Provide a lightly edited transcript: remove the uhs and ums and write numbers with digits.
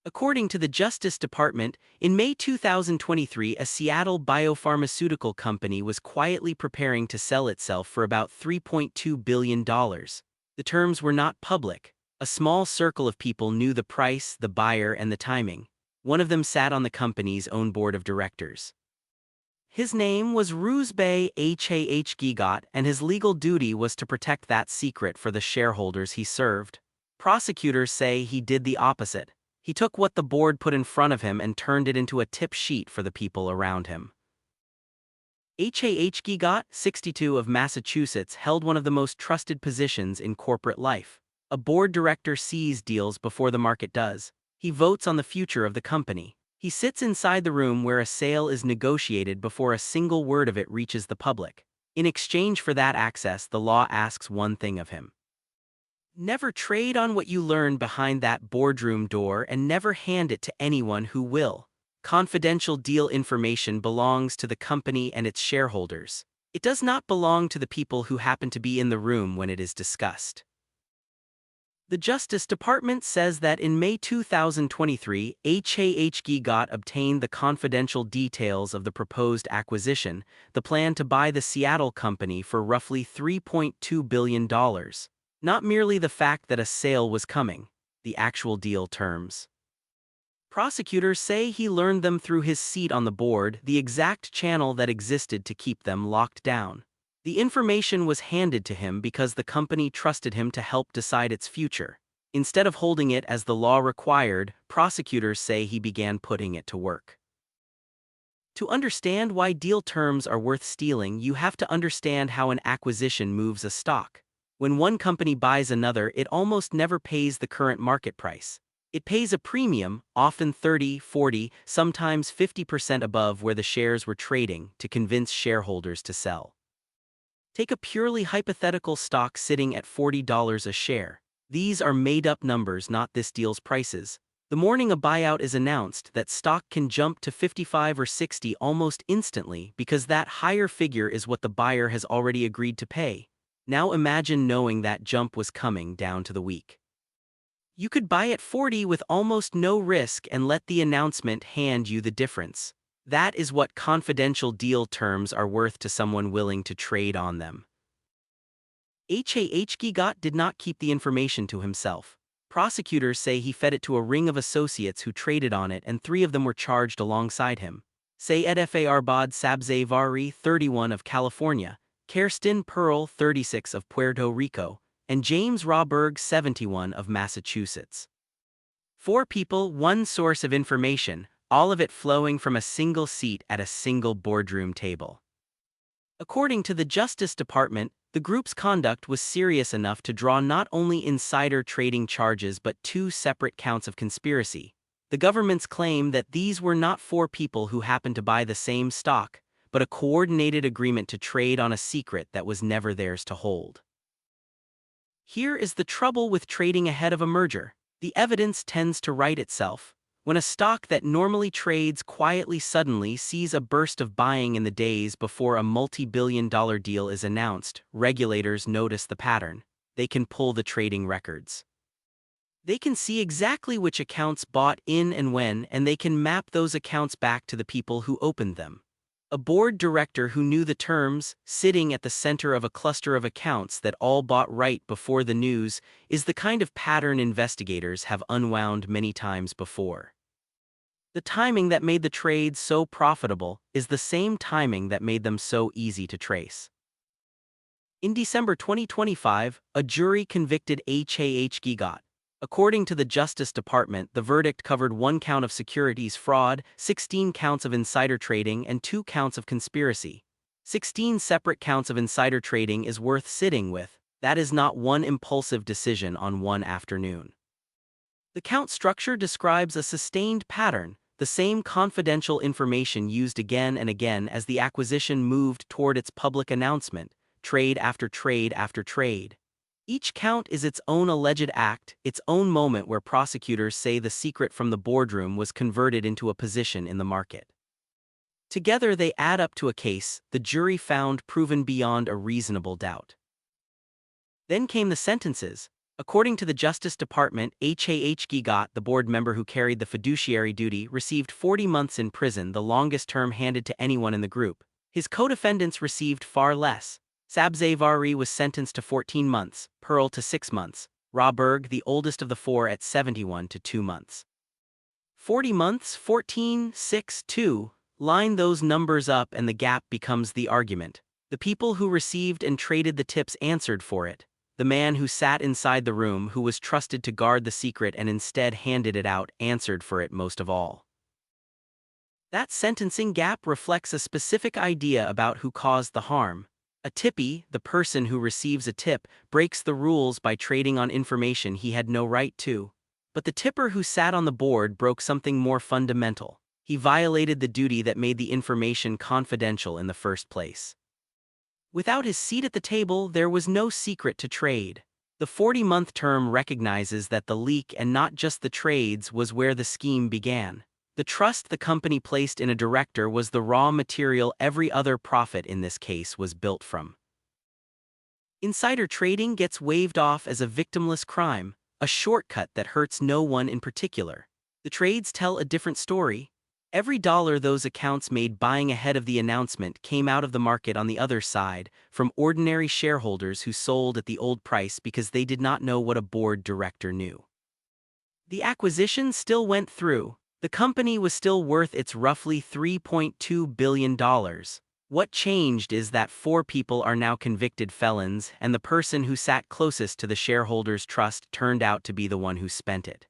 According to the Justice Department, in May 2023, a Seattle biopharmaceutical company was quietly preparing to sell itself for about $3.2 billion. The terms were not public. A small circle of people knew the price, the buyer, and the timing. One of them sat on the company's own board of directors. His name was Rouzbeh Haghighat, and his legal duty was to protect that secret for the shareholders he served. Prosecutors say he did the opposite. He took what the board put in front of him and turned it into a tip sheet for the people around him. Haghighat, 62, of Massachusetts, held one of the most trusted positions in corporate life. A board director sees deals before the market does. He votes on the future of the company. He sits inside the room where a sale is negotiated before a single word of it reaches the public. In exchange for that access, the law asks one thing of him. Never trade on what you learn behind that boardroom door, and never hand it to anyone who will. Confidential deal information belongs to the company and its shareholders. It does not belong to the people who happen to be in the room when it is discussed. The Justice Department says that in May 2023, Haghighat obtained the confidential details of the proposed acquisition, the plan to buy the Seattle company for roughly $3.2 billion. Not merely the fact that a sale was coming, the actual deal terms. Prosecutors say he learned them through his seat on the board, the exact channel that existed to keep them locked down. The information was handed to him because the company trusted him to help decide its future. Instead of holding it as the law required, prosecutors say he began putting it to work. To understand why deal terms are worth stealing, you have to understand how an acquisition moves a stock. When one company buys another, it almost never pays the current market price. It pays a premium, often 30, 40, sometimes 50% above where the shares were trading, to convince shareholders to sell. Take a purely hypothetical stock sitting at $40 a share. These are made-up numbers, not this deal's prices. The morning a buyout is announced, that stock can jump to 55 or 60 almost instantly because that higher figure is what the buyer has already agreed to pay. Now imagine knowing that jump was coming down to the week. You could buy at 40 with almost no risk and let the announcement hand you the difference. That is what confidential deal terms are worth to someone willing to trade on them. Haghighat did not keep the information to himself. Prosecutors say he fed it to a ring of associates who traded on it, and 3 of them were charged alongside him. Sayed Farbad Sabzevari, 31, of California, Kirsten Pearl, 36, of Puerto Rico, and James Rawberg, 71, of Massachusetts. 4 people, 1 source of information, all of it flowing from a single seat at a single boardroom table. According to the Justice Department, the group's conduct was serious enough to draw not only insider trading charges but 2 separate counts of conspiracy. The government's claim that these were not 4 people who happened to buy the same stock, but a coordinated agreement to trade on a secret that was never theirs to hold. Here is the trouble with trading ahead of a merger. The evidence tends to write itself. When a stock that normally trades quietly suddenly sees a burst of buying in the days before a multi-billion-dollar deal is announced, regulators notice the pattern. They can pull the trading records. They can see exactly which accounts bought in and when, and they can map those accounts back to the people who opened them. A board director who knew the terms, sitting at the center of a cluster of accounts that all bought right before the news, is the kind of pattern investigators have unwound many times before. The timing that made the trades so profitable is the same timing that made them so easy to trace. In December 2025, a jury convicted Haghighat. According to the Justice Department, the verdict covered 1 count of securities fraud, 16 counts of insider trading, and 2 counts of conspiracy. 16 separate counts of insider trading is worth sitting with. That is not one impulsive decision on one afternoon. The count structure describes a sustained pattern, the same confidential information used again and again as the acquisition moved toward its public announcement, trade after trade after trade. Each count is its own alleged act, its own moment where prosecutors say the secret from the boardroom was converted into a position in the market. Together they add up to a case the jury found proven beyond a reasonable doubt. Then came the sentences. According to the Justice Department, Rouzbeh Haghighat, the board member who carried the fiduciary duty, received 40 months in prison, the longest term handed to anyone in the group. His co-defendants received far less. Sabzeh Vari was sentenced to 14 months, Pearl to 6 months, Rouzbeh, the oldest of the four, at 71 to 2 months. 40 months, 14, 6, 2. Line those numbers up and the gap becomes the argument. The people who received and traded the tips answered for it. The man who sat inside the room, who was trusted to guard the secret and instead handed it out, answered for it most of all. That sentencing gap reflects a specific idea about who caused the harm. A tippee, the person who receives a tip, breaks the rules by trading on information he had no right to. But the tipper who sat on the board broke something more fundamental. He violated the duty that made the information confidential in the first place. Without his seat at the table, there was no secret to trade. The 40-month term recognizes that the leak, and not just the trades, was where the scheme began. The trust the company placed in a director was the raw material every other profit in this case was built from. Insider trading gets waved off as a victimless crime, a shortcut that hurts no one in particular. The trades tell a different story. Every dollar those accounts made buying ahead of the announcement came out of the market on the other side, from ordinary shareholders who sold at the old price because they did not know what a board director knew. The acquisition still went through. The company was still worth its roughly $3.2 billion. What changed is that 4 people are now convicted felons, and the person who sat closest to the shareholders' trust turned out to be the one who spent it.